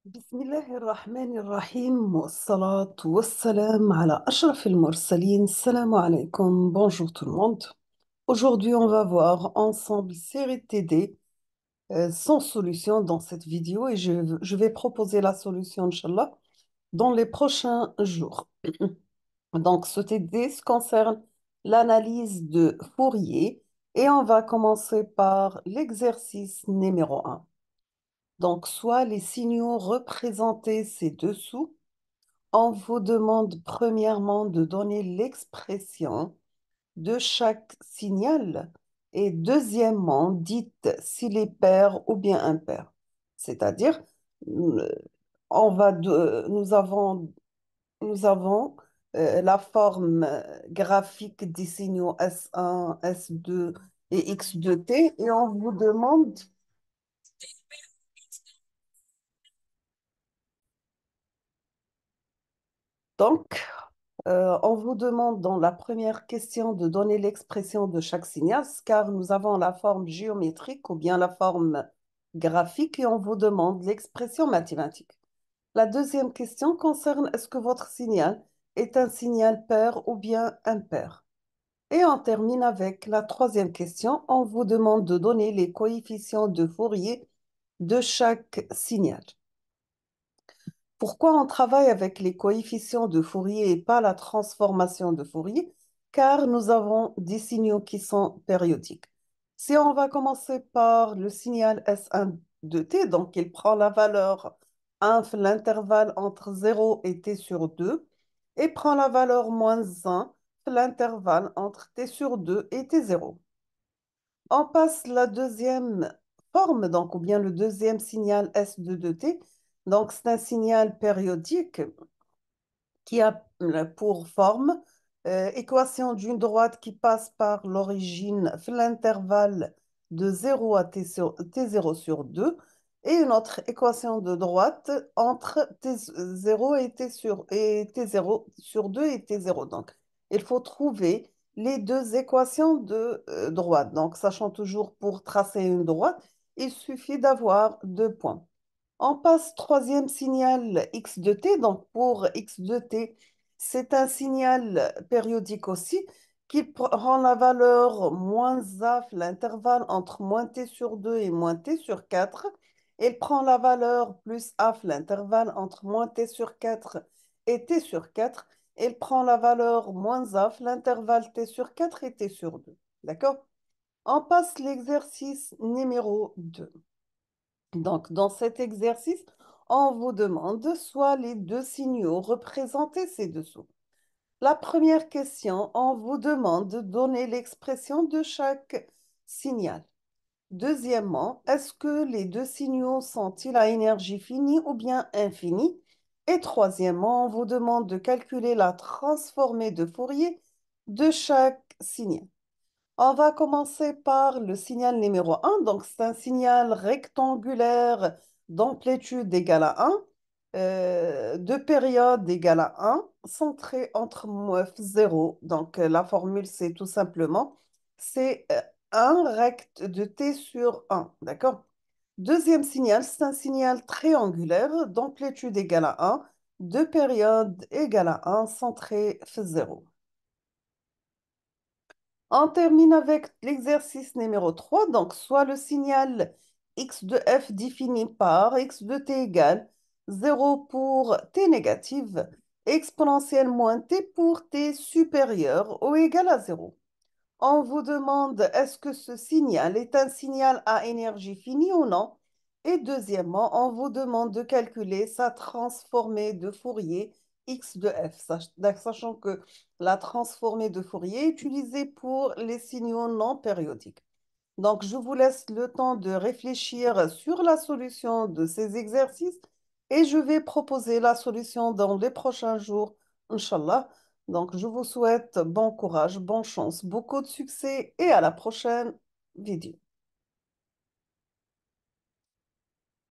بسم الله الرحمن الرحيم والصلاة والسلام على أشرف المرسلين. Salam alaikum, bonjour tout le monde. Aujourd'hui, on va voir ensemble série TD sans solution dans cette vidéo et je vais proposer la solution, Inch'Allah, dans les prochains jours. Donc, ce TD se concerne l'analyse de Fourier et on va commencer par l'exercice numéro un. Donc, soit les signaux représentés ci-dessous. On vous demande premièrement de donner l'expression de chaque signal et deuxièmement, dites s'il est pair ou bien impair. C'est-à-dire, euh, nous avons la forme graphique des signaux S1, S2 et X2T et on vous demande donc on vous demande dans la première question de donner l'expression de chaque signal, car nous avons la forme géométrique ou bien la forme graphique et on vous demande l'expression mathématique. La deuxième question concerne est-ce que votre signal est un signal pair ou bien impair? Et on termine avec la troisième question. On vous demande de donner les coefficients de Fourier de chaque signal. Pourquoi on travaille avec les coefficients de Fourier et pas la transformation de Fourier? Car nous avons des signaux qui sont périodiques. Si on va commencer par le signal S1 de t, donc il prend la valeur 1, l'intervalle entre 0 et t sur 2, et prend la valeur moins 1, l'intervalle entre t sur 2 et t0. On passe la deuxième forme, donc, ou bien le deuxième signal S2 de t. Donc, c'est un signal périodique qui a pour forme équation d'une droite qui passe par l'origine, l'intervalle de 0 à t0 sur 2, et une autre équation de droite entre t0 et t0 sur 2 et t0. Donc, il faut trouver les deux équations de droite. Donc, sachant toujours pour tracer une droite, il suffit d'avoir deux points. On passe troisième signal x de t. Donc pour x de t, c'est un signal périodique aussi qui prend la valeur moins a, l'intervalle entre moins t sur 2 et moins t sur 4. Il prend la valeur plus a, l'intervalle entre moins t sur 4 et t sur 4. Il prend la valeur moins a, l'intervalle t sur 4 et t sur 2. D'accord? On passe l'exercice numéro 2. Donc, dans cet exercice, on vous demande soit les deux signaux représentés ci-dessous. La première question, on vous demande de donner l'expression de chaque signal. Deuxièmement, est-ce que les deux signaux sont-ils à énergie finie ou bien infinie? Et troisièmement, on vous demande de calculer la transformée de Fourier de chaque signal. On va commencer par le signal numéro un. Donc, c'est un signal rectangulaire d'amplitude égale à 1, de période égale à 1, centré entre 0. Donc, la formule, c'est tout simplement, c'est 1 rect de t sur 1. D'accord? Deuxième signal, c'est un signal triangulaire d'amplitude égale à 1, de période égale à 1, centré 0. On termine avec l'exercice numéro 3. Donc, soit le signal x de f défini par x de t égale 0 pour t négative, exponentielle moins t pour t supérieur ou égal à 0. On vous demande est-ce que ce signal est un signal à énergie finie ou non? Et deuxièmement, on vous demande de calculer sa transformée de Fourier x de f, sachant que la transformée de Fourier est utilisée pour les signaux non périodiques. Donc, je vous laisse le temps de réfléchir sur la solution de ces exercices et je vais proposer la solution dans les prochains jours, Inch'Allah. Donc, je vous souhaite bon courage, bonne chance, beaucoup de succès et à la prochaine vidéo.